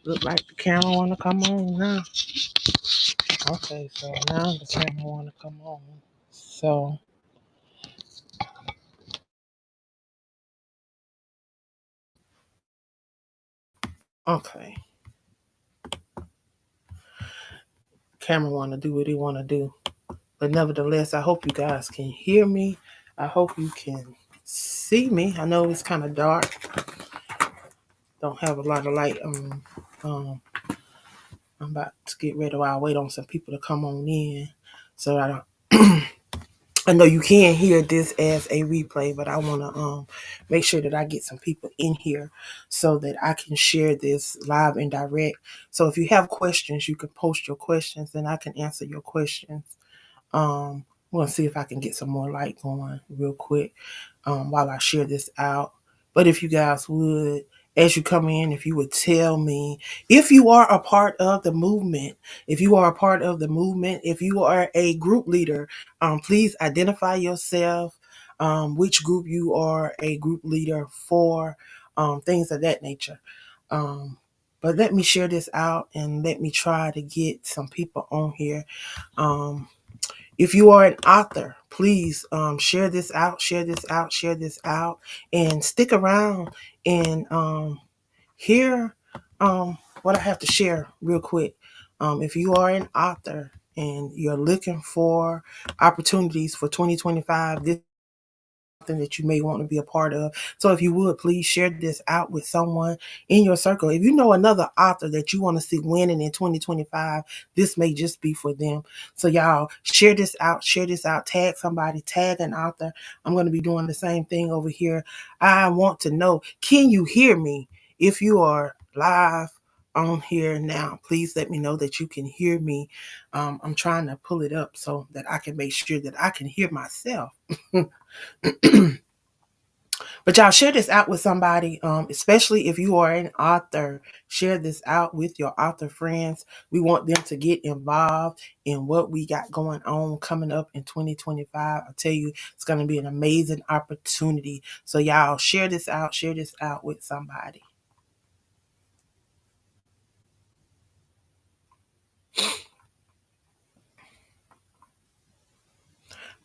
Look like the camera wanna come on now. Okay, so now the camera wanna come on. So okay. Camera wanna do what he wanna do. But nevertheless, I hope you guys can hear me. I hope you can see me. I know it's kind of dark. Don't have a lot of light. Um, I'm about to get ready while I wait on some people to come on in. So I don't. I know you can hear this as a replay, but I want to make sure that I get some people in here so that I can share this live and direct. So if you have questions, you can post your questions and I can answer your questions. I'm gonna see if I can get some more light going real quick while I share this out. But if you guys would, as you come in, if you would tell me if you are a part of the movement, if you are a part of the movement, if you are a group leader, please identify yourself, which group you are a group leader for, things of that nature. But let me share this out and let me try to get some people on here. If you are an author, please share this out, share this out, share this out, and stick around and hear what I have to share real quick. If you are an author and you're looking for opportunities for 2025, this that you may want to be a part of. So if you would, please share this out with someone in your circle. If you know another author that you want to see winning in 2025, this may just be for them. So y'all share this out, tag somebody, tag an author. I'm going to be doing the same thing over here. I want to know, can you hear me? If you are live on here now, please let me know that you can hear me. I'm trying to pull it up so that I can make sure that I can hear myself. But y'all share this out with somebody, especially if you are an author. Share this out with your author friends. We want them to get involved in what we got going on coming up in 2025. I tell you, it's going to be an amazing opportunity. So y'all share this out with somebody.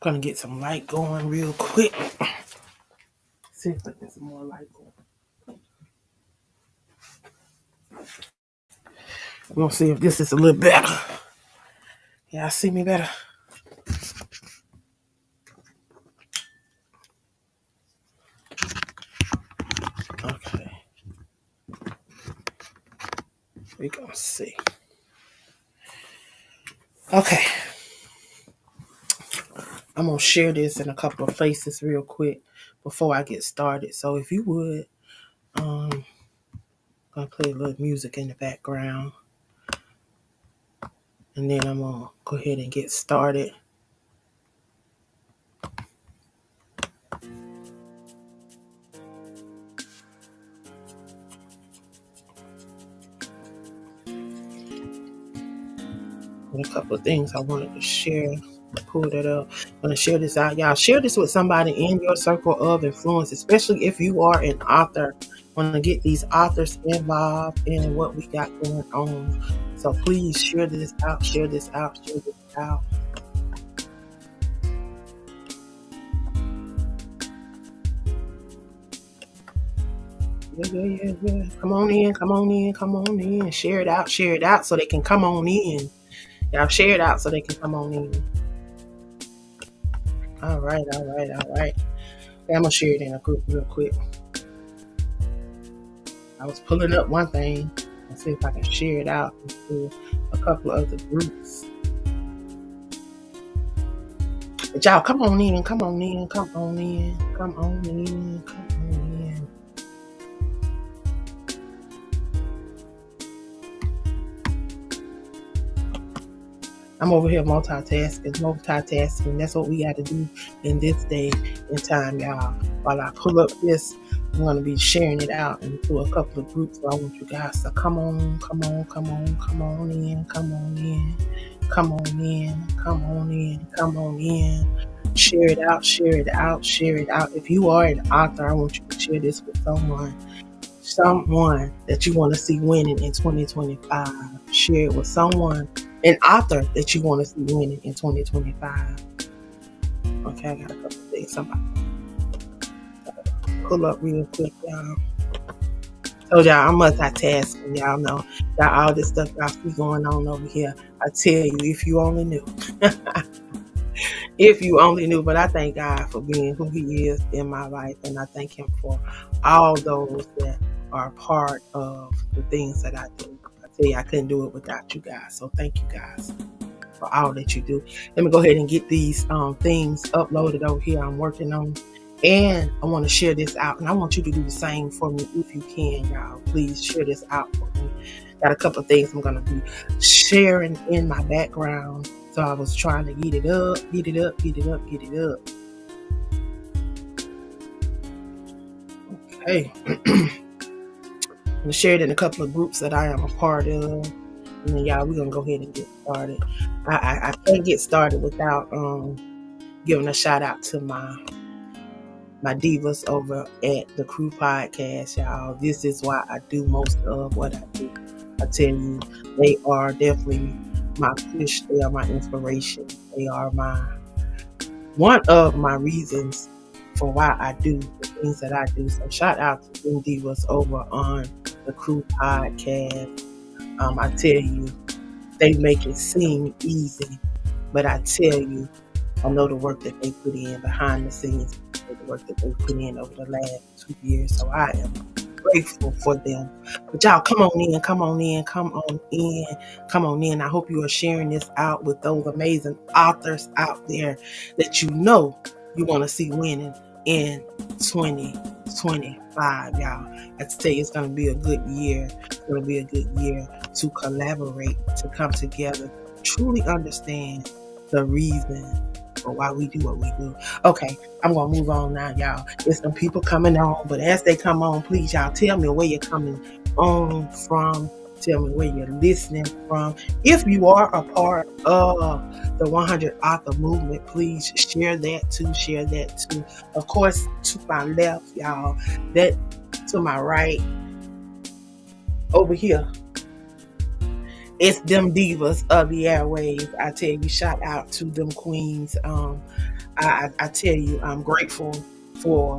Gonna get some light going real quick. See if I get some more light going. We're gonna see if this is a little better. Y'all see me better? Okay. We're gonna see. Okay. I'm gonna share this in a couple of places real quick before I get started. So if you would, I'm gonna play a little music in the background, and then I'm gonna go ahead and get started. And a couple of things I wanted to share. Pull that up. I'm gonna share this out. Y'all share this with somebody in your circle of influence, especially if you are an author. Want to get these authors involved in what we got going on. So please share this out, share this out, share this out. Yeah. Come on in. Share it out so they can come on in. Y'all share it out so they can come on in. All right. I'm gonna share it in a group real quick. I was pulling up one thing and see if I can share it out into a couple of other groups. But y'all come on in. I'm over here multitasking. That's what we got to do in this day and time, y'all. While I pull up this, I'm going to be sharing it out into a couple of groups. So I want you guys to come on in. Share it out, share it out, share it out. If you are an author, I want you to share this with someone that you want to see winning in 2025. Share it with someone, an author that you want to see winning in 2025. Okay, I got a couple of things. Somebody pull up real quick, y'all. Told y'all I'm multitasking. Y'all know that all this stuff y'all see going on over here. I tell you, if you only knew. If you only knew, but I thank God for being who He is in my life, and I thank Him for all those that are part of the things that I do. I tell you, I couldn't do it without you guys. So thank you guys for all that you do. Let me go ahead and get these things uploaded over here. I'm working on, and I want to share this out, and I want you to do the same for me if you can, y'all. Please share this out for me. Got a couple of things I'm gonna be sharing in my background. So I was trying to get it up, get it up, get it up, get it up. Okay. I'm gonna share it in a couple of groups that I am a part of. And then y'all, we're gonna go ahead and get started. I can't get started without giving a shout out to my divas over at the Crew Podcast, y'all. This is why I do most of what I do. I tell you, they are definitely my push. They are my inspiration. They are one of my reasons for why I do the things that I do. So shout out to them divas over on the Crew Podcast. I tell you, they make it seem easy, but I tell you, I know the work that they put in behind the scenes, the work that they put in over the last 2 years. So I am grateful for them. But y'all, come on in, come on in, come on in, come on in. I hope you are sharing this out with those amazing authors out there that you know you want to see winning in 2025, y'all. I tell you, it's going to be a good year. It's going to be a good year to collaborate, to come together, truly understand the reason for why we do what we do. Okay, I'm going to move on now, y'all. There's some people coming on, but as they come on, please, y'all, tell me where you're coming on from. Tell me where you're listening from. If you are a part of the 100 author movement, please share that too. Share that too. Of course, to my left, y'all, that to my right, over here, it's them divas of the airwaves. I tell you, shout out to them queens. I tell you, I'm grateful for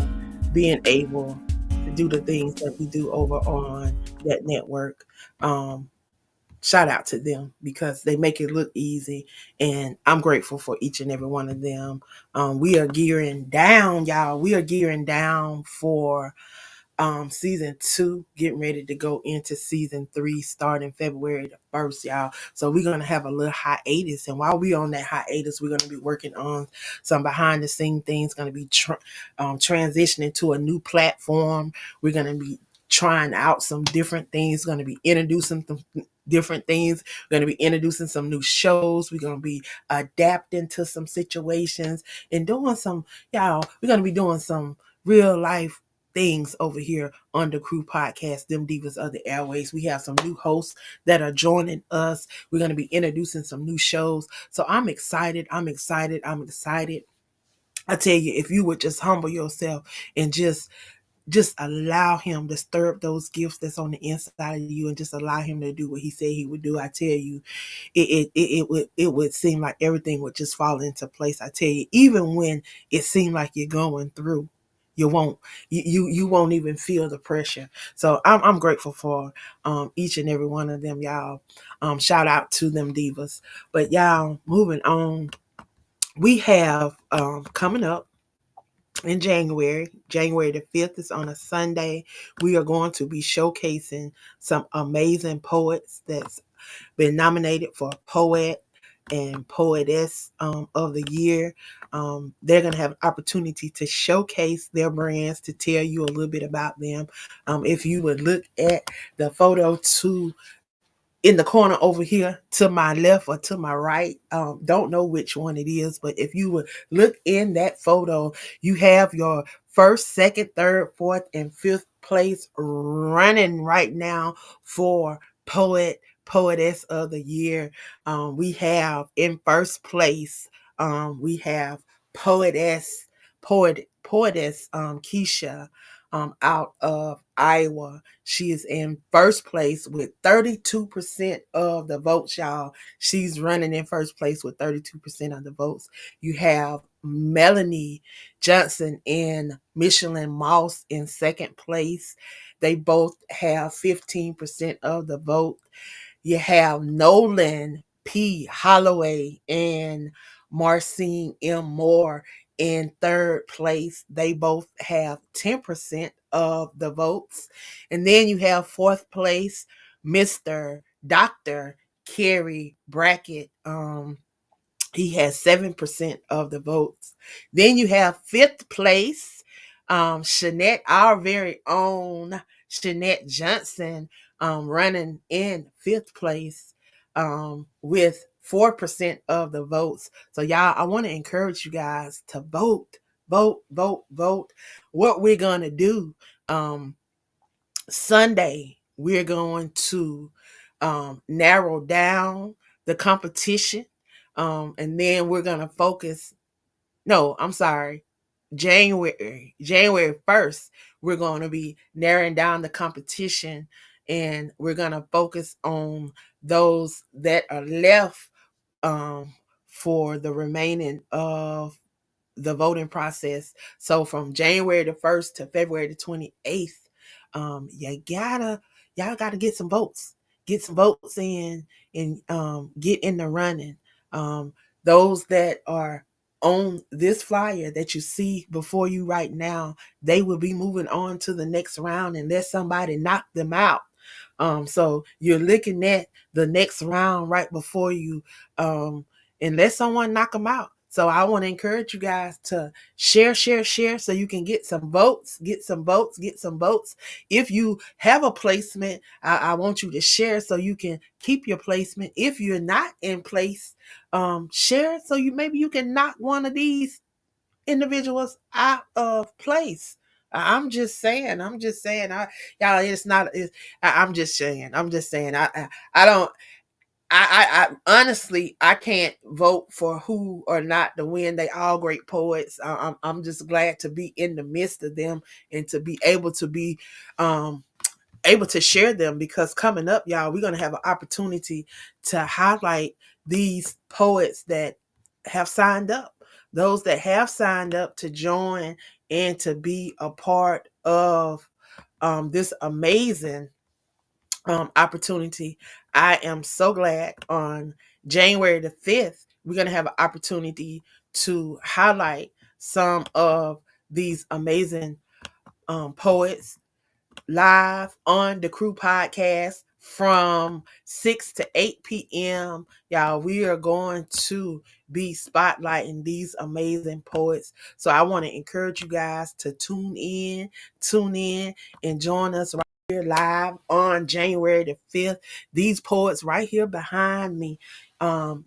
being able to do the things that we do over on that network. Shout out to them because they make it look easy, and I'm grateful for each and every one of them. We are gearing down, y'all. We are gearing down for season 2, getting ready to go into season 3 starting February the 1st, y'all. So we're gonna have a little hiatus, and while we're on that hiatus, we're gonna be working on some behind the scene things. Gonna be transitioning to a new platform. We're gonna be trying out some different things. Going to be introducing some different things. We're going to be introducing some new shows. We're going to be adapting to some situations and doing some, y'all, we're going to be doing some real life things over here on the Crew Podcast, them divas of the airways. We have some new hosts that are joining us. We're going to be introducing some new shows. So I'm excited. I'm excited. I'm excited. I tell you, if you would just humble yourself and just allow him to stir up those gifts that's on the inside of you and just allow him to do what he said he would do. I tell you, it would seem like everything would just fall into place. I tell you, even when it seemed like you're going through, you won't even feel the pressure. So I'm grateful for each and every one of them, y'all. Shout out to them divas. But y'all, moving on, we have coming up in January the 5th is on a Sunday. We are going to be showcasing some amazing poets that's been nominated for Poet and Poetess of the Year. They're going to have an opportunity to showcase their brands, to tell you a little bit about them. If you would look at the photo in the corner over here to my left or to my right. Don't know which one it is, but if you would look in that photo, you have your first, second, third, fourth, and fifth place running right now for Poetess of the Year. We have in first place, we have poetess Keisha out of Iowa. She is in first place with 32% of the votes, y'all. She's running in first place with 32% of the votes. You have Melanie Johnson and Michelin Moss in second place. They both have 15% of the vote. You have Nolan P. Holloway and Marcine M. Moore in third place. They both have 10% of the votes. And then you have fourth place, Mr. Dr. Kerry Brackett. He has 7% of the votes. Then you have fifth place, Shanette, our very own Shanette Johnson, running in fifth place with 4% of the votes. So, y'all, I want to encourage you guys to vote, vote, vote, vote. What we're going to do Sunday, we're going to narrow down the competition. And then we're going to focus. No, I'm sorry. January 1st, we're going to be narrowing down the competition, and we're going to focus on those that are left for the remaining of the voting process. So from January the 1st to February the 28th, y'all gotta get some votes. Get some votes in and get in the running. Those that are on this flyer that you see before you right now, they will be moving on to the next round unless somebody knock them out. So you're looking at the next round right before you, unless someone knock them out. So I want to encourage you guys to share so you can get some votes, get some votes, get some votes. If you have a placement, I want you to share so you can keep your placement. If you're not in place, share so maybe you can knock one of these individuals out of place. I'm just saying. Y'all, it's not. I'm just saying. I don't. I honestly, I can't vote for who or not to win. They all great poets. I'm just glad to be in the midst of them and to be um, able to share them, because coming up, y'all, we're gonna have an opportunity to highlight these poets that have signed up, those that have signed up to join and to be a part of this amazing opportunity. I am so glad on January the 5th, we're going to have an opportunity to highlight some of these amazing poets live on the Crew Podcast from 6 to 8 p.m. Y'all, we are going to be spotlighting these amazing poets. So I want to encourage you guys to tune in and join us right here live on January the 5th. These poets right here behind me,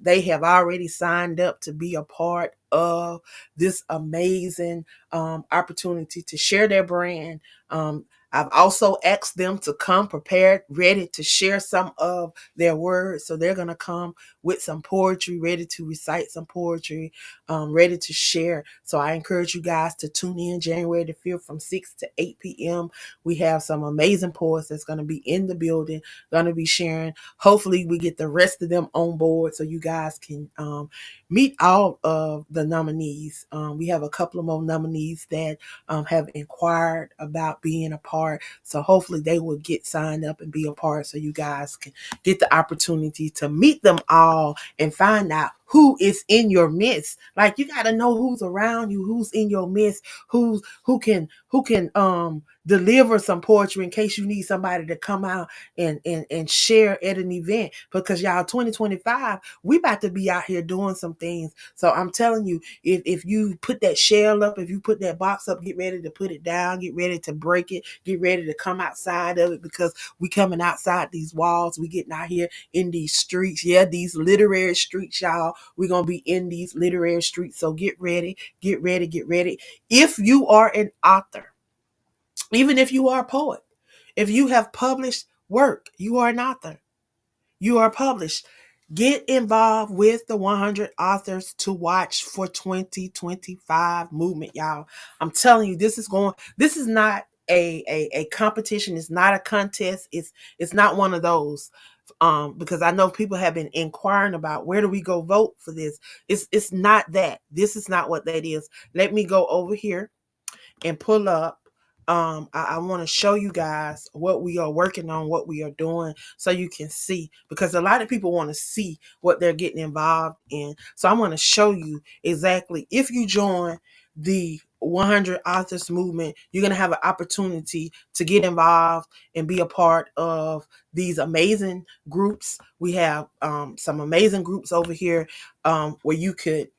they have already signed up to be a part of this amazing opportunity to share their brand. I've also asked them to come prepared, ready to share some of their words. So they're going to come with some poetry, ready to recite some poetry, ready to share. So I encourage you guys to tune in January the 5th from 6 to 8 p.m. We have some amazing poets that's going to be in the building, going to be sharing. Hopefully we get the rest of them on board so you guys can meet all of the nominees. We have a couple of more nominees that have inquired about being a part. So hopefully they will get signed up and be a part so you guys can get the opportunity to meet them all and find out who is in your midst. Like, you got to know who's around you, who's in your midst, who can deliver some poetry in case you need somebody to come out and share at an event. Because y'all, 2025, we about to be out here doing some things. So I'm telling you, if you put that shell up, if you put that box up, get ready to put it down, get ready to break it, get ready to come outside of it, because we coming outside these walls, we getting out here in these streets. Yeah, these literary streets, y'all. We're gonna be in these literary streets. So get ready, get ready, get ready. If you are an author, even if you are a poet, if you have published work, you are an author, you are published. Get involved with the 100 authors to watch for 2025 movement, y'all. I'm telling you, this is not a competition. It's not a contest. It's not one of those. Because I know people have been inquiring about where do we go vote for this. It's not that. This is not what that is. Let me go over here and pull up. I want to show you guys what we are working on, what we are doing, so you can see, because a lot of people want to see what they're getting involved in. So I'm going to show you exactly. If you join the 100 authors movement, you're going to have an opportunity to get involved and be a part of these amazing groups. We have some amazing groups over here where you could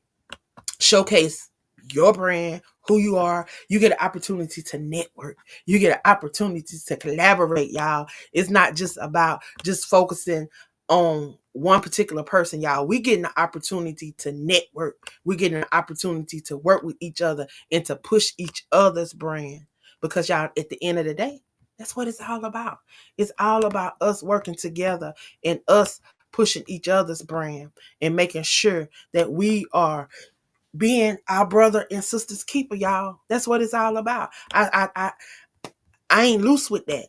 showcase your brand, who you are. You get an opportunity to network. You get an opportunity to collaborate, y'all. It's not just about just focusing on one particular person, y'all. We get an opportunity to network. We get an opportunity to work with each other and to push each other's brand. Because y'all, at the end of the day, that's what it's all about. It's all about us working together and us pushing each other's brand and making sure that we are being our brother and sister's keeper, y'all. That's what it's all about. I ain't loose with that.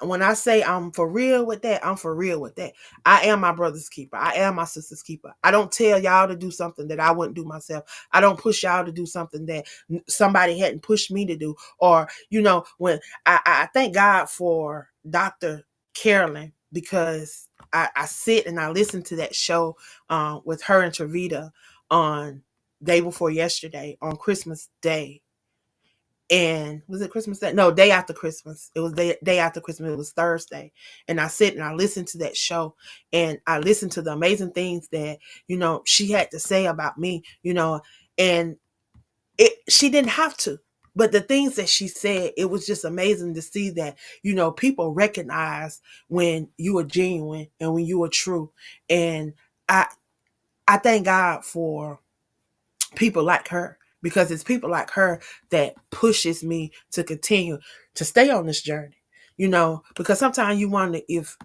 When I say I'm for real with that, I'm for real with that. I am my brother's keeper. I am my sister's keeper. I don't tell y'all to do something that I wouldn't do myself. I don't push y'all to do something that somebody hadn't pushed me to do. Or, when I thank God for Dr. Carolyn, because I sit and I listen to that show with her and Travita on day before yesterday, on Christmas Day. And was it Christmas Day? No, day after Christmas. It was day after Christmas. It was Thursday. And I sit and I listened to that show, and I listened to the amazing things that, she had to say about me, and she didn't have to. But the things that she said, it was just amazing to see that, people recognize when you are genuine and when you are true. And I thank God for people like her, because it's people like her that pushes me to continue to stay on this journey. Because sometimes you wonder if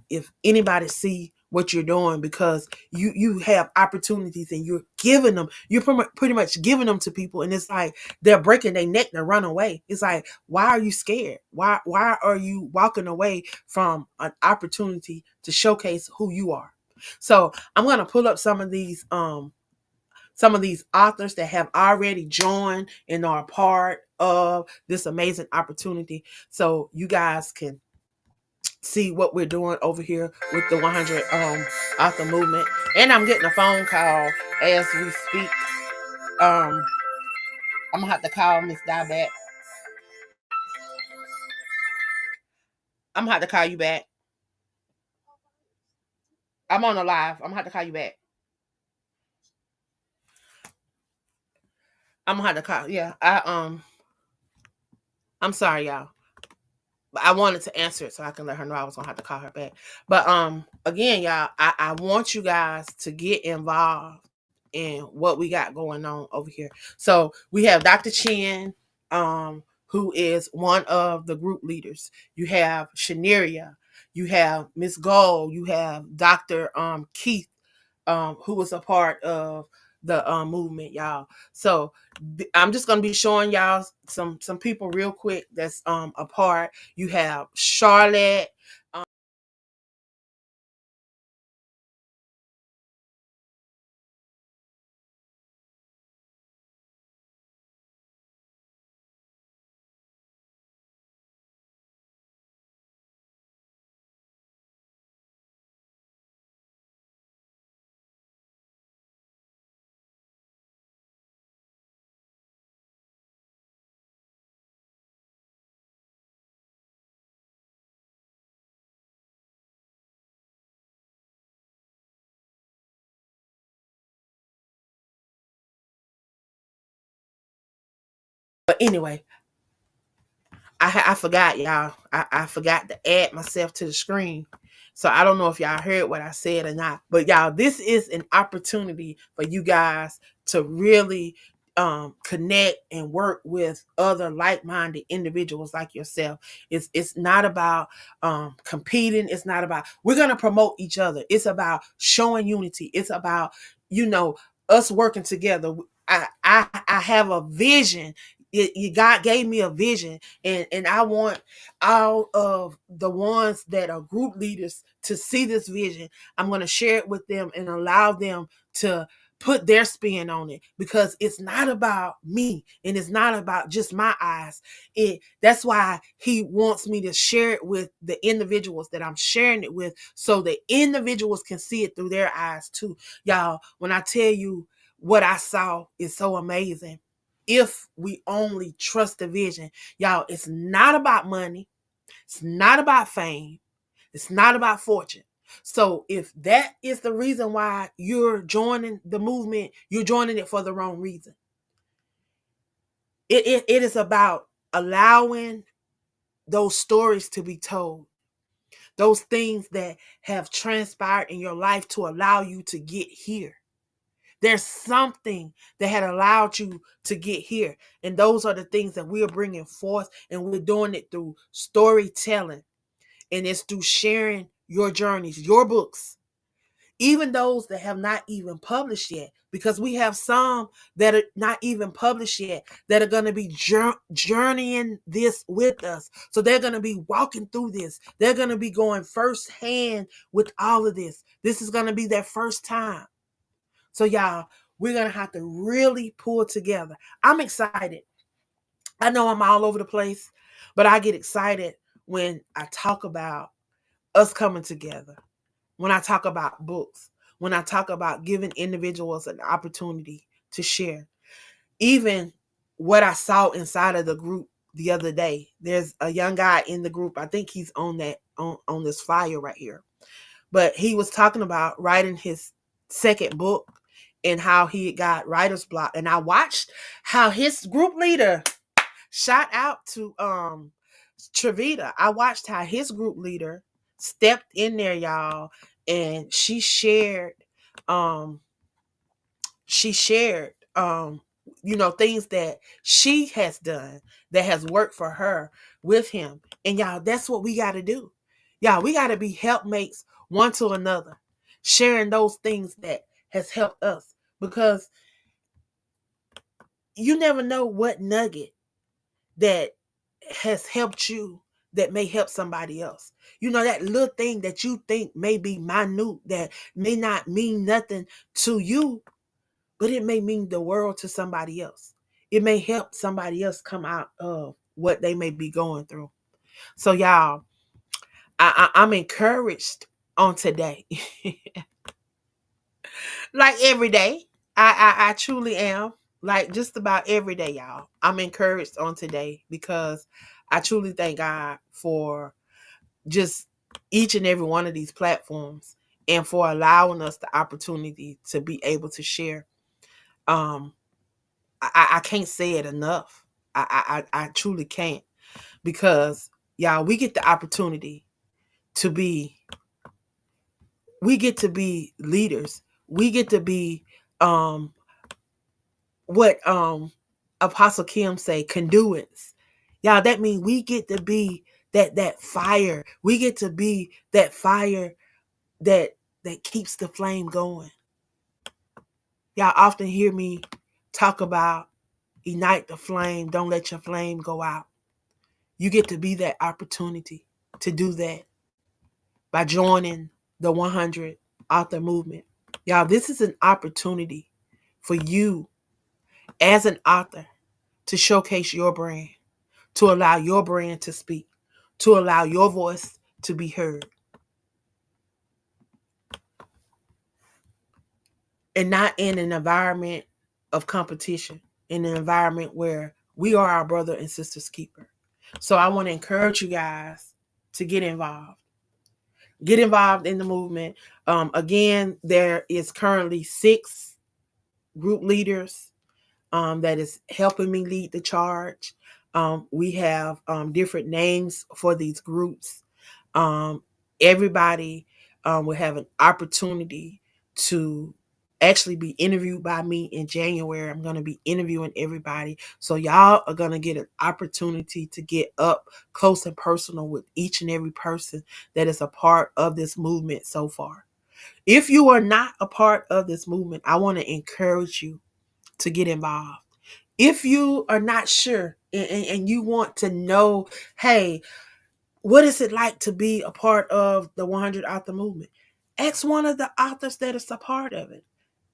anybody see what you're doing, because you have opportunities and you're pretty much giving them to people, and it's like they're breaking their neck to run away. It's like, why are you scared? Why are you walking away from an opportunity to showcase who you are? So I'm going to pull up some of these authors that have already joined and are a part of this amazing opportunity, so you guys can see what we're doing over here with the 100 author movement. And I'm getting a phone call as we speak. I'm gonna have to call Miss Di back. I'm gonna have to call you back. I'm on a live. I'm gonna have to call you back. I'm gonna have to call. Yeah, I'm sorry, y'all. But I wanted to answer it so I can let her know I was gonna have to call her back. But again, y'all, I want you guys to get involved in what we got going on over here. So we have Dr. Chen, who is one of the group leaders. You have Shaneria, you have Miss Gold, you have Dr. Keith, who was a part of the movement, y'all. So I'm just gonna be showing y'all some people real quick that's a part. You have Charlotte. But anyway, I forgot, y'all. I forgot to add myself to the screen. So I don't know if y'all heard what I said or not. But y'all, this is an opportunity for you guys to really connect and work with other like-minded individuals like yourself. It's not about competing. It's not about we're gonna promote each other. It's about showing unity. It's about, us working together. I have a vision. God gave me a vision, and I want all of the ones that are group leaders to see this vision. I'm going to share it with them and allow them to put their spin on it, because it's not about me and it's not about just my eyes. That's why he wants me to share it with the individuals that I'm sharing it with, so the individuals can see it through their eyes too. Y'all, when I tell you what I saw is so amazing. If we only trust the vision, y'all, it's not about money. It's not about fame. It's not about fortune. So if that is the reason why you're joining the movement, you're joining it for the wrong reason. It is about allowing those stories to be told, those things that have transpired in your life to allow you to get here. There's something that had allowed you to get here. And those are the things that we are bringing forth, and we're doing it through storytelling. And it's through sharing your journeys, your books, even those that have not even published yet, because we have some that are not even published yet that are going to be journeying this with us. So they're going to be walking through this. They're going to be going firsthand with all of this. This is going to be their first time. So y'all, we're going to have to really pull together. I'm excited. I know I'm all over the place, but I get excited when I talk about us coming together, when I talk about books, when I talk about giving individuals an opportunity to share. Even what I saw inside of the group the other day, there's a young guy in the group. I think he's on on this flyer right here. But he was talking about writing his second book and how he got writer's block. And I watched how his group leader, shout out to Trevita. I watched how his group leader stepped in there, y'all, and um she shared things that she has done that has worked for her with him. And y'all, that's what we got to do. Y'all, we got to be helpmates one to another, sharing those things that has helped us, because you never know what nugget that has helped you that may help somebody else. That little thing that you think may be minute, that may not mean nothing to you, but it may mean the world to somebody else. It may help somebody else come out of what they may be going through. So y'all, I'm encouraged on today. Like every day. I truly am. Like just about every day, y'all. I'm encouraged on today, because I truly thank God for just each and every one of these platforms, and for allowing us the opportunity to be able to share. I can't say it enough. I truly can't, because y'all, to be we get to be leaders. We get to be what Apostle Kim say, conduits. Y'all, that means we get to be that fire. We get to be that fire that keeps the flame going. Y'all often hear me talk about ignite the flame, don't let your flame go out. You get to be that opportunity to do that by joining the 100 author movement. Y'all, this is an opportunity for you as an author to showcase your brand, to allow your brand to speak, to allow your voice to be heard. And not in an environment of competition, in an environment where we are our brother and sister's keeper. So I want to encourage you guys to get involved. Get involved in the movement. Again, there is currently 6 group leaders that is helping me lead the charge. We have different names for these groups. Everybody will have an opportunity to actually be interviewed by me in January. I'm going to be interviewing everybody. So y'all are going to get an opportunity to get up close and personal with each and every person that is a part of this movement so far. If you are not a part of this movement, I want to encourage you to get involved. If you are not sure and you want to know, hey, what is it like to be a part of the 100 author movement? Ask one of the authors that is a part of it.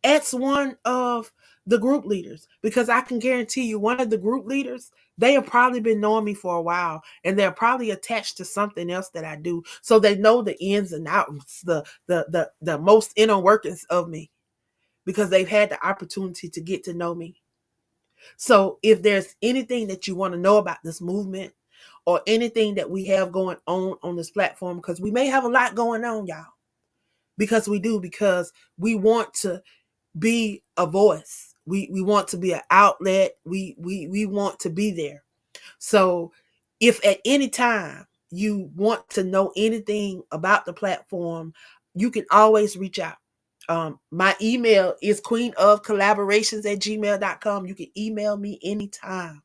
Ask one of the group leaders, because I can guarantee you one of the group leaders, they have probably been knowing me for a while, and they're probably attached to something else that I do. So they know the ins and outs, the most inner workings of me, because they've had the opportunity to get to know me. So if there's anything that you want to know about this movement or anything that we have going on this platform, because we may have a lot going on, y'all, because we want to be a voice. We want to be an outlet. We want to be there. So if at any time you want to know anything about the platform, you can always reach out. My email is queenofcollaborations@gmail.com. You can email me anytime.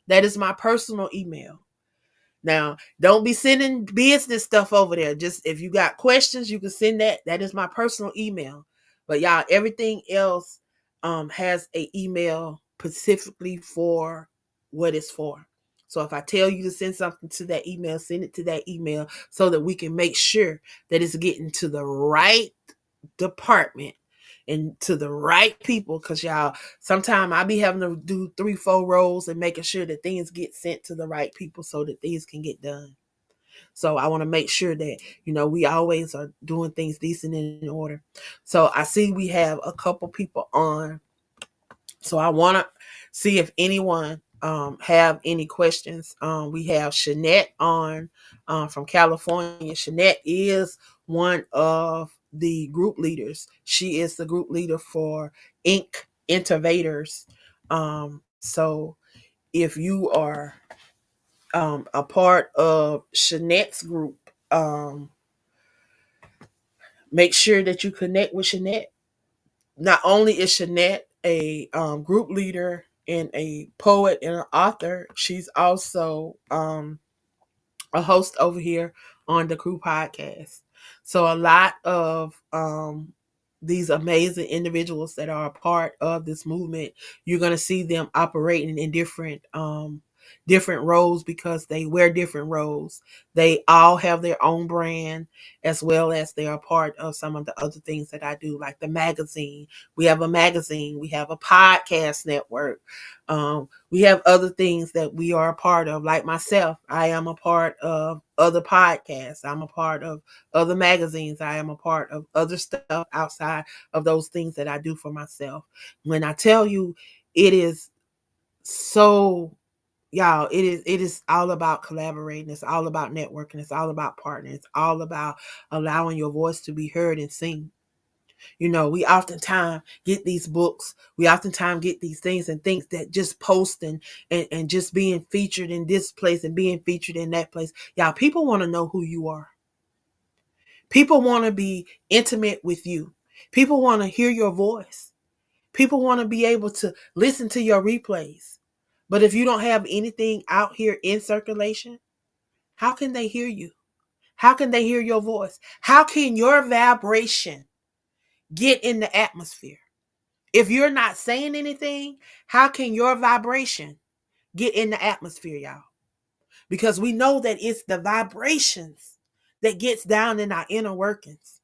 That is my personal email. Now, don't be sending business stuff over there. Just if you got questions, you can send that. That is my personal email. But y'all, everything else has a email specifically for what it's for. So if I tell you to send something to that email, send it to that email so that we can make sure that it's getting to the right department and to the right people. Because y'all, sometimes I be having to do 3-4 roles and making sure that things get sent to the right people so that things can get done. So I want to make sure that, we always are doing things decent and in order. So I see we have a couple people on. So I want to see if anyone have any questions. We have Shanette on from California. Shanette is one of the group leaders. She is the group leader for Inc. Innovators. So if you are a part of Shanette's group, make sure that you connect with Shanette. Not only is Shanette a group leader and a poet and an author, she's also a host over here on the Crew Podcast. So a lot of these amazing individuals that are a part of this movement, you're going to see them operating in different roles because they wear different roles. They all have their own brand, as well as they are part of some of the other things that I do, like the magazine. We have a magazine. We have a podcast network. We have other things that we are a part of, like myself. I am a part of other podcasts. I'm a part of other magazines. I am a part of other stuff outside of those things that I do for myself. When I tell you, it is so, y'all, it is all about collaborating. It's all about networking. It's all about partnering. It's all about allowing your voice to be heard and seen. We oftentimes get these books. We oftentimes get these things and things that just posting and just being featured in this place and being featured in that place. Y'all, people want to know who you are. People want to be intimate with you. People want to hear your voice. People want to be able to listen to your replays. But if you don't have anything out here in circulation, how can they hear you? How can they hear your voice? How can your vibration get in the atmosphere? If you're not saying anything, how can your vibration get in the atmosphere, y'all? Because we know that it's the vibrations that gets down in our inner workings.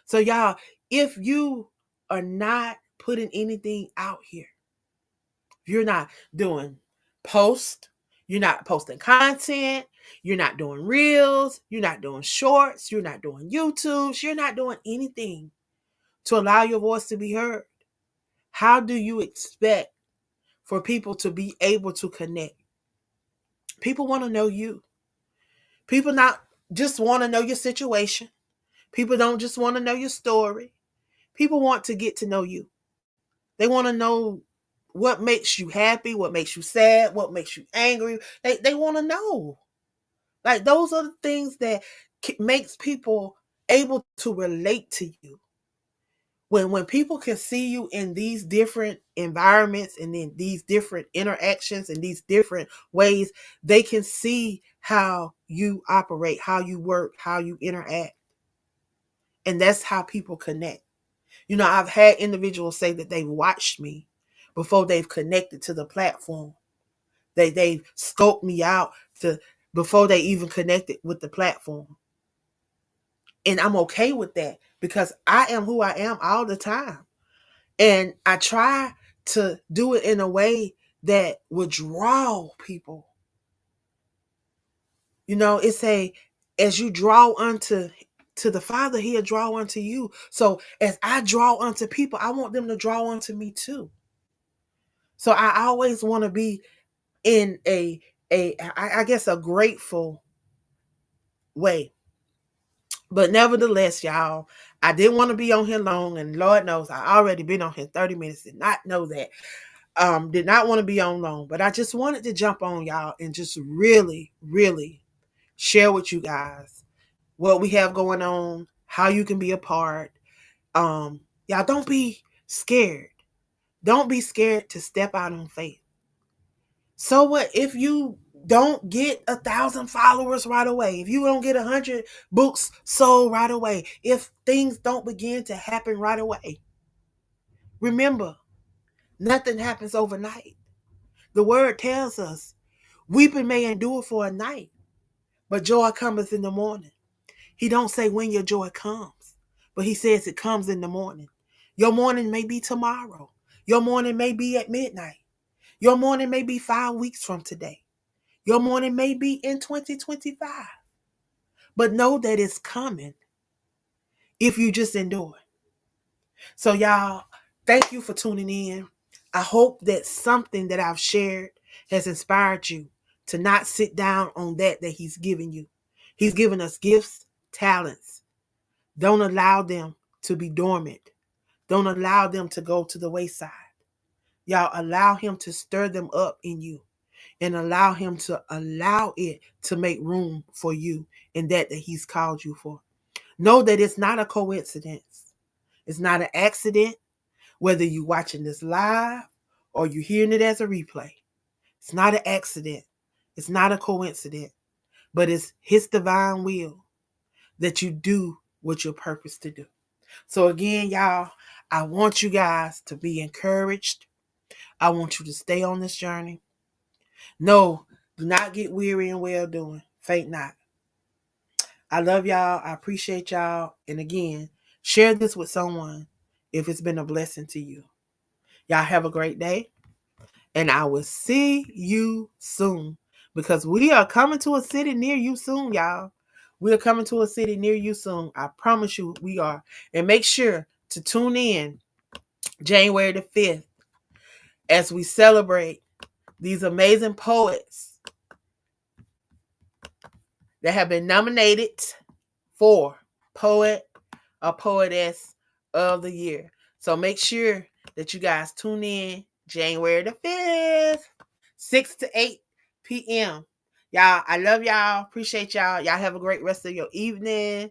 So y'all, if you are not putting anything out here, if you're not doing posts, you're not posting content, you're not doing reels, you're not doing shorts, you're not doing YouTubes, you're not doing anything to allow your voice to be heard, how do you expect for people to be able to connect? People want to know you. People not just want to know your situation. People don't just want to know your story. People want to get to know you. They want to know what makes you happy, what makes you sad, what makes you angry. They want to know. Like, those are the things that makes people able to relate to you. When people can see you in these different environments and in these different interactions and these different ways, they can see how you operate, how you work, how you interact. And that's how people connect. You know, I've had individuals say that they've watched me before they've connected to the platform. They've scoped me out to before they even connected with the platform. And I'm okay with that because I am who I am all the time. And I try to do it in a way that would draw people. You know, it's as you draw unto to the Father, he'll draw unto you. So as I draw unto people, I want them to draw unto me too. So I always want to be in I guess a grateful way. But nevertheless, y'all, I didn't want to be on here long, and Lord knows I already been on here 30 minutes, did not know that. Did not want to be on long, but I just wanted to jump on y'all and just really, really share with you guys what we have going on, how you can be a part. Y'all don't be scared. Don't be scared to step out on faith. So what if you don't get 1,000 followers right away? If you don't get 100 books sold right away, if things don't begin to happen right away, remember, nothing happens overnight. The word tells us, weeping may endure for a night, but joy cometh in the morning. He don't say when your joy comes, but he says it comes in the morning. Your morning may be tomorrow. Your morning may be at midnight. Your morning may be 5 weeks from today. Your morning may be in 2025. But know that it's coming if you just endure. So y'all, thank you for tuning in. I hope that something that I've shared has inspired you to not sit down on that he's given you. He's given us gifts, talents. Don't allow them to be dormant. Don't allow them to go to the wayside. Y'all, allow him to stir them up in you and allow him to allow it to make room for you in that he's called you for. Know that it's not a coincidence. It's not an accident, whether you're watching this live or you're hearing it as a replay. It's not an accident. It's not a coincidence, but it's his divine will that you do what you're purposed to do. So again, y'all, I want you guys to be encouraged. I want you to stay on this journey. No, do not get weary in well doing. Faint not. I love y'all. I appreciate y'all. And again, share this with someone if it's been a blessing to you. Y'all have a great day. And I will see you soon because we are coming to a city near you soon, y'all. We are coming to a city near you soon. I promise you we are. And make sure to tune in January the 5th as we celebrate these amazing poets that have been nominated for Poet or Poetess of the Year. So make sure that you guys tune in January the 5th, 6 to 8 p.m. Y'all, I love y'all. Appreciate y'all. Y'all have a great rest of your evening.